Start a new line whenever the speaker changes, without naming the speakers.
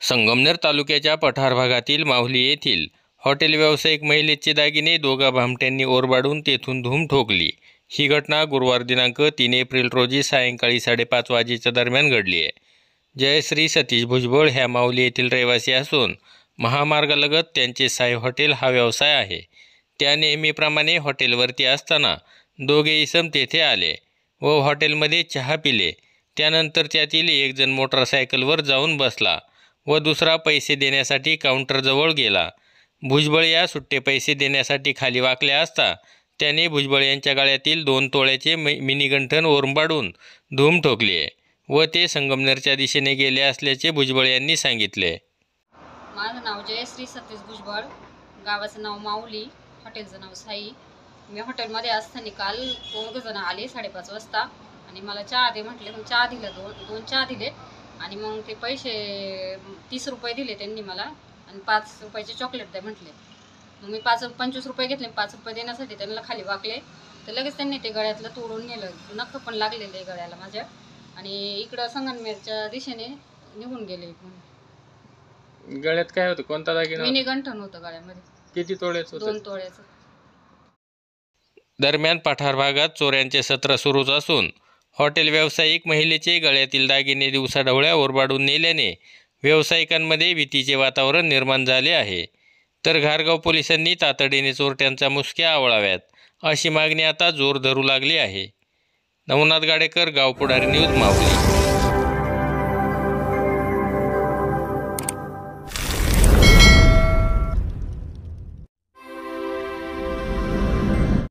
संगमनेर तालुक्याच्या पठार भागातील माहुली येथील हॉटेल व्यावसायिक महिलेचे दागिने दोघा भामट्यांनी ओरबाडून तेथून धूम ठोकली। ही घटना गुरुवार दिनांक 3 एप्रिल रोजी सायंकाळी 5:30 वाजेच्या दरम्यान घडली आहे। जयश्री सतीश भुजबळ ह्या माहुली येथील रहिवासी असून महामार्गालगत त्यांचे साई हॉटेल हा व्यवसाय आहे। त्या नेहमीप्रमाणे हॉटेलवरती असताना दोघे इसम तेथे आले व हॉटेलमध्ये चहा पिले। त्यानंतर त्यातील एक जण मोटरसायकलवर जाऊन बसला व दुसरा पैसे देण्यासाठी काउंटरजवळ गेला। भुजबळ या सुट्टे पैसे देण्यासाठी खाली वाकले असता त्याने भुजबळ यांच्या गळ्यातील 2 तोळ्याचे मिनीगंठण ओरबाडून धूम ठोकली आहे व ते संगमनेरच्या दिशेने गेले असल्याचे भुजबळ यांनी सांगितले।
माझं नाव जयश्री सतीश भुजबळ, गावाचं नाव माऊली, हॉटेलचं नाव साई। मी हॉटेलमध्ये असताना काल 2 जण आले 5:30 वाजता आणि मला चहा दे म्हटले। मग चहा दिला, दोन चहा दिले आणि मग ते पैसे 30 रुपये दिले त्यांनी मला आणि 5 रुपयाचे चॉकलेट द्या म्हटले। मग मी 25 रुपये घेतले। 5 रुपये देण्यासाठी त्यांना खाली वाकले तर लगेच त्यांनी ते गळ्यातलं तोडून नेलं। नख पण लागलेले गळ्याला माझ्या आणि इकडं संगमनेरच्या दिशेने निघून गेले।
गळ्यात काय होतं? कोणता दागिना?
मिनीगंठण होतं गळ्यामध्ये।
किती तोळ्याचं होतं?
2 तोळ्याचं।
दरम्यान पठार भागात चोऱ्यांचे सत्र सुरूच असून हॉटेल व्यावसायिक महिलेचे गळ्यातील दागिने दिवसाढवळ्या ओरबाडून नेल्याने व्यावसायिकांमध्ये भीतीचे वातावरण निर्माण झाले आहे। तर घारगाव पोलिसांनी तातडीने चोरट्यांचा मुसक्या आवळाव्यात अशी मागणी आता जोर धरू लागली आहे। नवनाथ गाडेकर, गाव पुढारी न्यूज, माहुली।